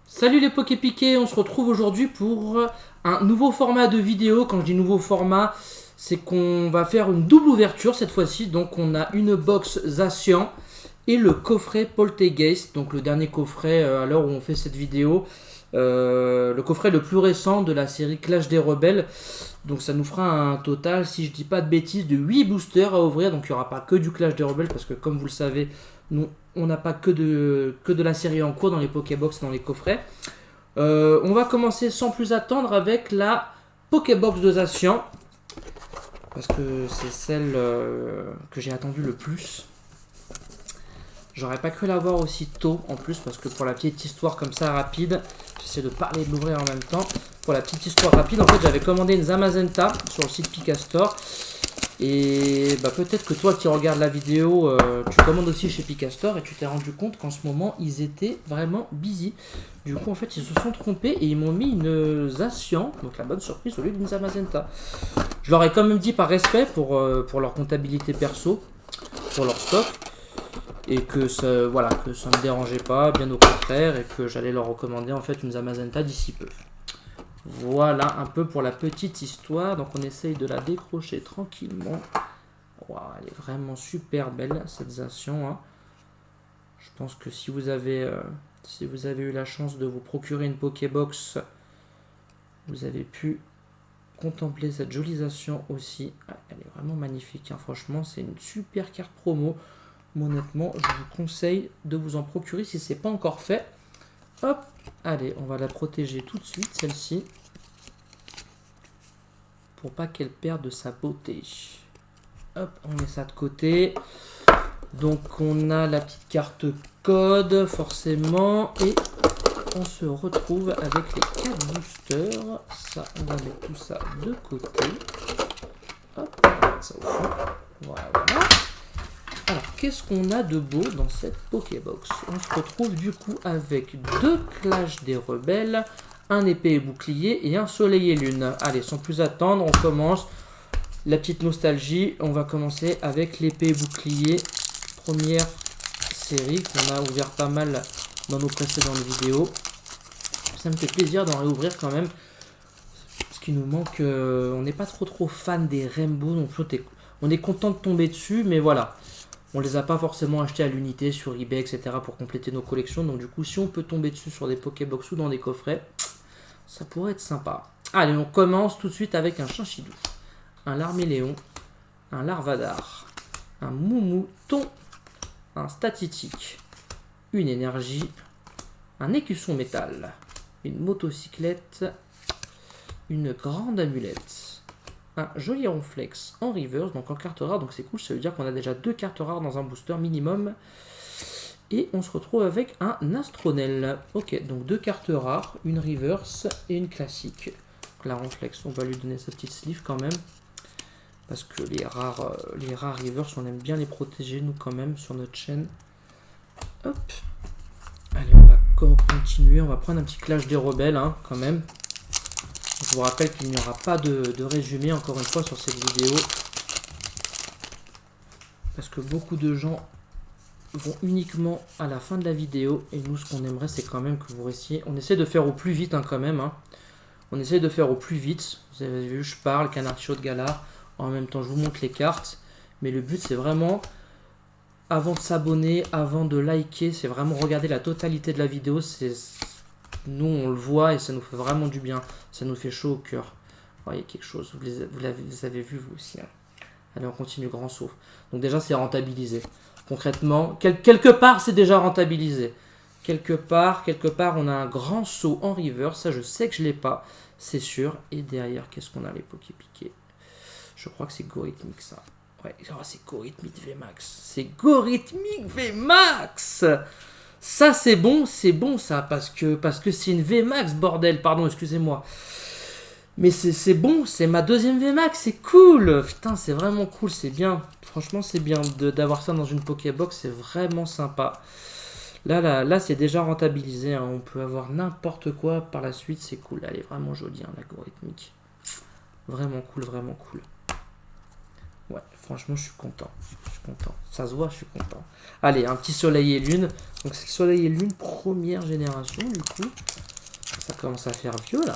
Salut les Poképiqués, on se retrouve aujourd'hui pour un nouveau format de vidéo. Quand je dis nouveau format, c'est qu'on va faire une double ouverture cette fois-ci. Donc on a une box Zacian et le coffret Poltergeist, donc le dernier coffret à l'heure où on fait cette vidéo. Le coffret le plus récent de la série Clash des Rebelles. Donc ça nous fera un total, si je dis pas de bêtises, de 8 boosters à ouvrir. Donc il n'y aura pas que du Clash des Rebelles parce que comme vous le savez, nous, on n'a pas que de la série en cours dans les Pokébox, dans les coffrets. On va commencer sans plus attendre avec la Pokébox de Zacian. Parce que c'est celle que j'ai attendue le plus. J'aurais pas cru l'avoir aussi tôt en plus parce que pour la petite histoire comme ça rapide, j'essaie de parler et de l'ouvrir en même temps. Pour la petite histoire rapide, en fait j'avais commandé une Zamazenta sur le site Picastore. Et bah, peut-être que toi qui regardes la vidéo, tu commandes aussi chez Picastore et tu t'es rendu compte qu'en ce moment ils étaient vraiment busy. Du coup en fait ils se sont trompés et ils m'ont mis une Zacian, donc la bonne surprise au lieu d'une Zamazenta. Je leur ai quand même dit par respect pour leur comptabilité perso, pour leur stock. Et que ça, voilà, que ça ne me dérangeait pas, bien au contraire, et que j'allais leur recommander en fait une Zamazenta d'ici peu. Voilà un peu pour la petite histoire. Donc on essaye de la décrocher tranquillement. Wow, elle est vraiment super belle cette Zacian. Hein. Je pense que si vous avez eu la chance de vous procurer une Pokébox, vous avez pu contempler cette jolie Zacian aussi. Ah, elle est vraiment magnifique. Hein. Franchement, c'est une super carte promo. Honnêtement, je vous conseille de vous en procurer si ce n'est pas encore fait. Hop, allez, on va la protéger tout de suite, celle-ci. Pour pas qu'elle perde de sa beauté. Hop, on met ça de côté. Donc, on a la petite carte code, forcément. Et on se retrouve avec les 4 boosters. Ça, on va mettre tout ça de côté. Hop, on va mettre ça au fond. Voilà. Alors, qu'est-ce qu'on a de beau dans cette Pokébox? On se retrouve du coup avec 2 Clash des Rebelles, un épée et bouclier et un soleil et lune. Allez, sans plus attendre, on commence. La petite nostalgie, on va commencer avec l'épée et bouclier. Première série qu'on a ouvert pas mal dans nos précédentes vidéos. Ça me fait plaisir d'en réouvrir quand même. Parce qu'il nous manque... on n'est pas trop fan des Rainbow, donc on est content de tomber dessus, mais voilà. On les a pas forcément achetés à l'unité sur eBay, etc. pour compléter nos collections. Donc du coup, si on peut tomber dessus sur des Pokébox ou dans des coffrets, ça pourrait être sympa. Allez, on commence tout de suite avec un Chinchidou, un Larméléon, un Larvadar, un Moumouton, un Statitique, une Énergie, un Écusson Métal, une motocyclette, une grande amulette. Un joli Ronflex en reverse, donc en carte rare, donc c'est cool, ça veut dire qu'on a déjà 2 cartes rares dans un booster minimum. Et on se retrouve avec un Astronel. Ok, donc 2 cartes rares, une reverse et une classique. Donc la Ronflex, on va lui donner sa petite sleeve quand même. Parce que les rares reverse, on aime bien les protéger, nous quand même, sur notre chaîne. Hop. Allez, on va continuer, on va prendre un petit Clash des Rebelles, hein, quand même. Je vous rappelle qu'il n'y aura pas de résumé encore une fois sur cette vidéo. Parce que beaucoup de gens vont uniquement à la fin de la vidéo. Et nous, ce qu'on aimerait, c'est quand même que vous restiez. On essaie de faire au plus vite, hein, quand même. Hein. On essaie de faire au plus vite. Vous avez vu, je parle, Canard Chaud de Galar. En même temps, je vous montre les cartes. Mais le but, c'est vraiment, avant de s'abonner, avant de liker, c'est vraiment regarder la totalité de la vidéo. Nous, on le voit et ça nous fait vraiment du bien. Ça nous fait chaud au cœur. Vous voyez quelque chose. Vous avez vu, vous aussi. Hein. Allez, on continue, grand saut. Donc déjà, c'est rentabilisé. Concrètement, quelque part, c'est déjà rentabilisé. Quelque part, on a un grand saut en river. Ça, je sais que je ne l'ai pas. C'est sûr. Et derrière, qu'est-ce qu'on a, les Poképiqués? Je crois que c'est Gorhythmique, ça. Ouais, c'est Gorhythmique VMAX. C'est Gorhythmique VMAX. Ça, c'est bon, ça, parce que c'est une VMAX, bordel, pardon, excusez-moi. Mais c'est bon, c'est ma deuxième VMAX, c'est cool. Putain, c'est vraiment cool, c'est bien. Franchement, c'est bien d'avoir ça dans une Pokébox, c'est vraiment sympa. Là c'est déjà rentabilisé, hein. On peut avoir n'importe quoi par la suite, c'est cool. Elle est vraiment jolie, hein, l'algorithmique. Vraiment cool, vraiment cool. Ouais, franchement, je suis content. Je suis content. Ça se voit, je suis content. Allez, un petit soleil et lune. Donc, c'est soleil et lune, première génération, du coup. Ça commence à faire vieux, là.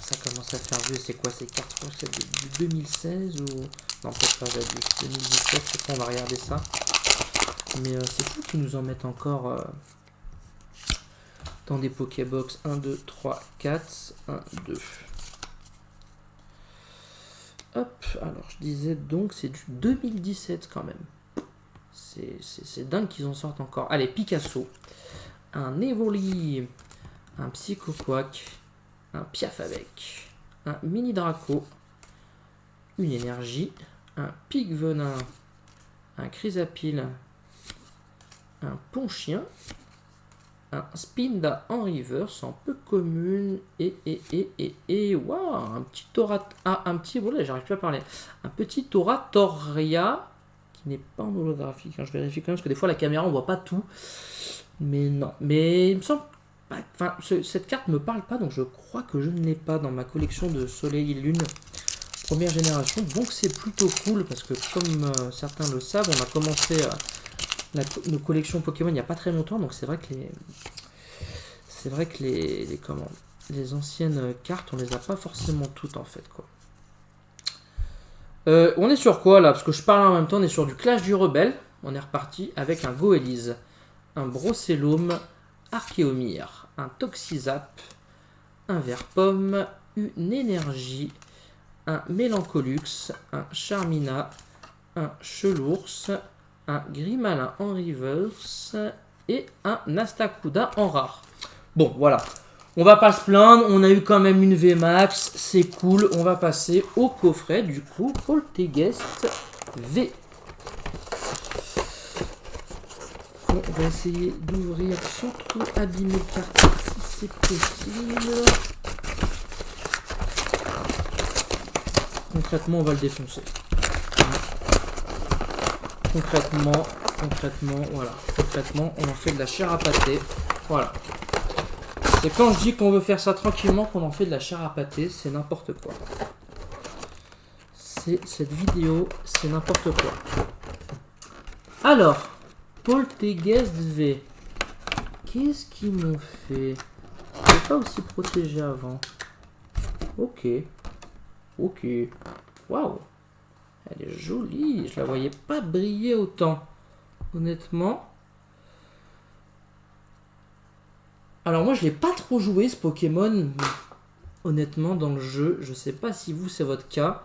Ça commence à faire vieux. C'est quoi ces cartes? Je crois que c'est du 2016 ou... Non, peut-être pas, j'ai du 2017. C'est quoi? On va regarder ça. Mais c'est fou qu'ils nous en mettent encore dans des Pokébox. 1, 2, 3, 4. 1, 2. Hop, alors je disais donc c'est du 2017 quand même. C'est dingue qu'ils en sortent encore. Allez, Picasso, un Evoli, un Psychoquack, un Piaf avec, un Mini Draco, une énergie, un Pic Venin, un Chrysapile, un Ponchien, un Spinda en reverse en peu commune et waouh, un petit Tora, un petit, voilà, j'arrive plus à parler, un petit Toratoria qui n'est pas en holographique, hein, je vérifie quand même parce que des fois la caméra on voit pas tout, mais non, mais il me semble, enfin cette carte me parle pas, donc je crois que je ne l'ai pas dans ma collection de Soleil et Lune première génération, donc c'est plutôt cool parce que comme certains le savent, on a commencé nos collections Pokémon il n'y a pas très longtemps, donc c'est vrai que les anciennes cartes, on les a pas forcément toutes en fait, quoi. On est sur quoi là? Parce que je parle en même temps, on est sur du Clash du Rebelle. On est reparti avec un Goélise, un Brocellum, Archéomir, un Toxizap, un Vert-Pomme, une Énergie, un Mélancolux, un Charmina, un Chelours, un Grimalin en reverse et un Nastakuda en rare. Bon, voilà. On va pas se plaindre, on a eu quand même une VMAX, c'est cool. On va passer au coffret, du coup, Polteguest V. On va essayer d'ouvrir sans trop abîmer le carton si c'est possible. Concrètement, on va le défoncer. Concrètement, voilà. Concrètement, on en fait de la chair à pâté. Voilà. C'est quand je dis qu'on veut faire ça tranquillement qu'on en fait de la chair à pâté, c'est n'importe quoi. Cette vidéo, c'est n'importe quoi. Alors, Polteguest V. Qu'est-ce qu'ils m'ont fait? Je n'ai pas aussi protégé avant. Ok. Ok. Waouh. Elle est jolie. Je la voyais pas briller autant. Honnêtement. Alors moi je l'ai pas trop joué ce Pokémon. Honnêtement dans le jeu. Je sais pas si vous c'est votre cas.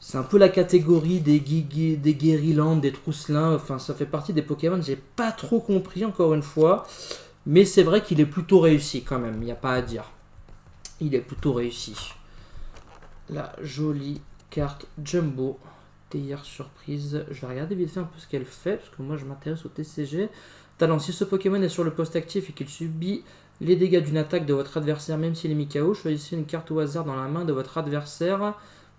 C'est un peu la catégorie des Guériland, des Trousselins. Enfin ça fait partie des Pokémon que j'ai pas trop compris encore une fois. Mais c'est vrai qu'il est plutôt réussi quand même. Il n'y a pas à dire. Il est plutôt réussi. La jolie carte Jumbo. Théière surprise. Je vais regarder vite fait un peu ce qu'elle fait. Parce que moi je m'intéresse au TCG. Talent, si ce Pokémon est sur le poste actif et qu'il subit les dégâts d'une attaque de votre adversaire, même s'il est mis KO, choisissez une carte au hasard dans la main de votre adversaire.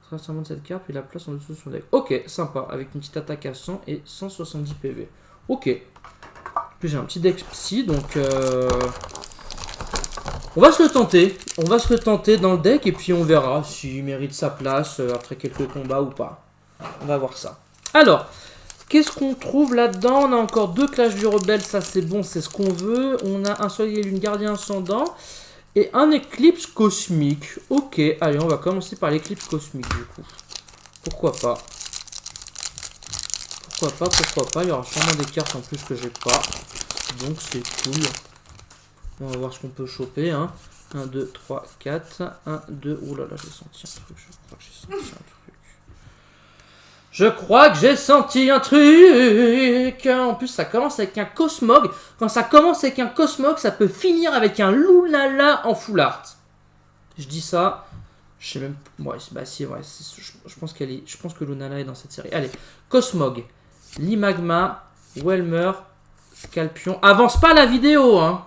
Transformez cette carte, puis la place en dessous de son deck. Ok, sympa, avec une petite attaque à 100 et 170 PV. Ok. Puis j'ai un petit deck psy, donc on va se le tenter. On va se le tenter dans le deck et puis on verra s'il mérite sa place après quelques combats ou pas. On va voir ça. Alors, qu'est-ce qu'on trouve là-dedans? On a encore deux Clash du Rebelle, ça c'est bon, c'est ce qu'on veut. On a un Soleil et Lune Gardien Ascendant et un Éclipse Cosmique. Ok, allez, on va commencer par l'Éclipse Cosmique du coup. Pourquoi pas? Pourquoi pas? Il y aura sûrement des cartes en plus que j'ai pas. Donc c'est cool. On va voir ce qu'on peut choper. Hein. 1, 2, 3, 4. 1, 2. Ouh là là, j'ai senti un truc. Je crois que j'ai senti un truc. En plus, ça commence avec un Cosmog. Quand ça commence avec un Cosmog, ça peut finir avec un Lunala en full art. Je dis ça. Je sais même. Ouais, bah si, ouais. Je pense que Lunala est dans cette série. Allez, Cosmog, Limagma, Welmer, Scalpion. Avance pas la vidéo, hein.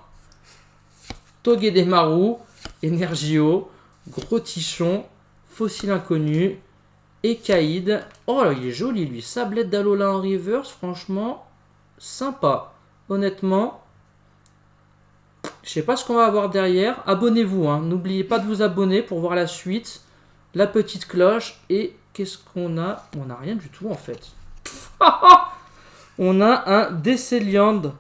Togedemaru, Energio, Gros Tichon, Fossile Inconnu. Ekaïd. Oh là, il est joli lui. Sablette d'Alola en reverse, franchement, sympa. Honnêtement, je sais pas ce qu'on va avoir derrière. Abonnez-vous, hein. N'oubliez pas de vous abonner pour voir la suite. La petite cloche et qu'est-ce qu'on a? On n'a rien du tout en fait. On a un Desceliand.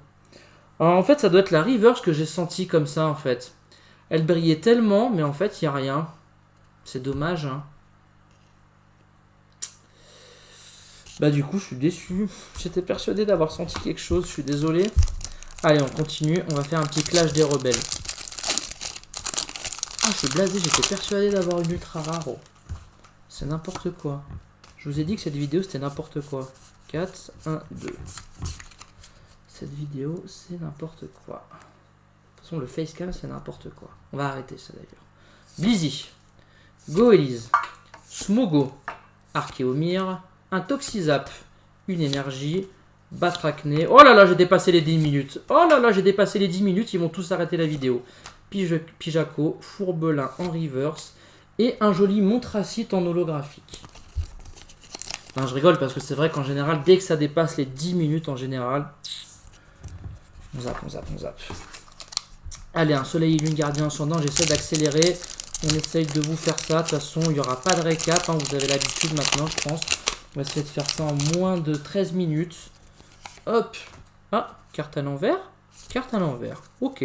Alors en fait, ça doit être la reverse que j'ai senti comme ça en fait. Elle brillait tellement, mais en fait, il n'y a rien. C'est dommage, hein. Bah du coup, je suis déçu. J'étais persuadé d'avoir senti quelque chose, je suis désolé. Allez, on continue. On va faire un petit clash des rebelles. Ah, je suis blasé, j'étais persuadé d'avoir une ultra rare. Oh. C'est n'importe quoi. Je vous ai dit que cette vidéo, c'était n'importe quoi. 4, 1, 2. Cette vidéo, c'est n'importe quoi. De toute façon, le facecam, c'est n'importe quoi. On va arrêter ça d'ailleurs. Blizzy, Goélise, Smogo, Archéomir, un Toxizap, une énergie, Batracné. Oh là là, j'ai dépassé les 10 minutes. Oh là là, j'ai dépassé les 10 minutes, ils vont tous arrêter la vidéo. Pijaco, Fourbelin en reverse et un joli Montracite en holographique. Non, je rigole parce que c'est vrai qu'en général, dès que ça dépasse les 10 minutes en général, on zappe. Allez, un Soleil Lune Gardien Ascendant, j'essaie d'accélérer. On essaye de vous faire ça. De toute façon, il n'y aura pas de récap. Hein, vous avez l'habitude maintenant, je pense. On va essayer de faire ça en moins de 13 minutes. Hop. Ah, carte à l'envers. Carte à l'envers. Ok.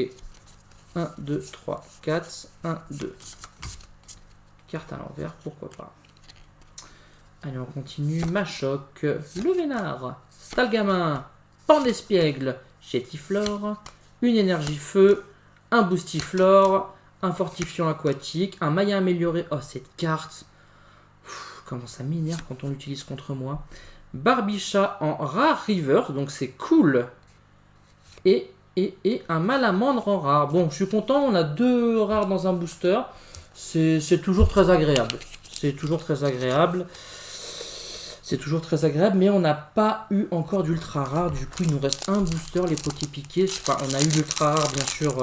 1, 2, 3, 4. 1, 2. Carte à l'envers, pourquoi pas. Allez, on continue. Machoc, le Vénard, Stalgamin, Pandespiègle, Chétiflore, une énergie feu, un Boostiflore, un fortifiant aquatique, un Maya amélioré. Oh, cette carte. Comment ça m'énerve quand on l'utilise contre moi. Barbicha en rare reverse, donc c'est cool. Et un Malamandre en rare. Bon, je suis content, on a 2 rares dans un booster. C'est toujours très agréable. C'est toujours très agréable. C'est toujours très agréable, mais on n'a pas eu encore d'ultra rare. Du coup, il nous reste un booster, les Poképiqués. Enfin, on a eu l'ultra rare, bien sûr,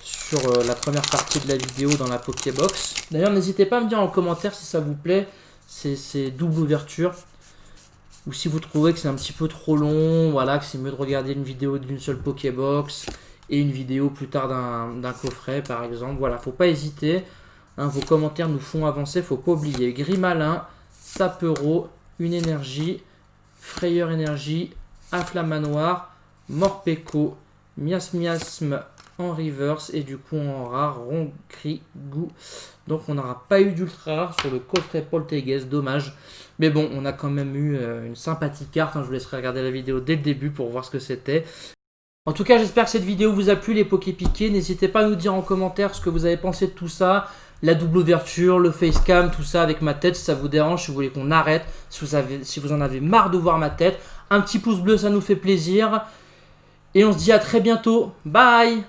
sur la première partie de la vidéo dans la Pokébox. D'ailleurs, n'hésitez pas à me dire en commentaire si ça vous plaît, ces doubles ouvertures. Ou si vous trouvez que c'est un petit peu trop long, voilà, que c'est mieux de regarder une vidéo d'une seule Pokébox et une vidéo plus tard d'un coffret, par exemple. Voilà, faut pas hésiter. Hein, vos commentaires nous font avancer, faut pas oublier. Grimalin, Sapero, une énergie, Frayeur énergie, Afflamanoir, Morpeko, Miasme en reverse et du coup en rare, Roncrigou. Donc on n'aura pas eu d'ultra rare sur le coffret Polteguest, dommage. Mais bon, on a quand même eu une sympathique carte. Hein. Je vous laisserai regarder la vidéo dès le début pour voir ce que c'était. En tout cas, j'espère que cette vidéo vous a plu, les Poképiqués. N'hésitez pas à nous dire en commentaire ce que vous avez pensé de tout ça. La double ouverture, le facecam, tout ça avec ma tête. Si ça vous dérange, si vous voulez qu'on arrête, si vous en avez marre de voir ma tête. Un petit pouce bleu, ça nous fait plaisir. Et on se dit à très bientôt. Bye!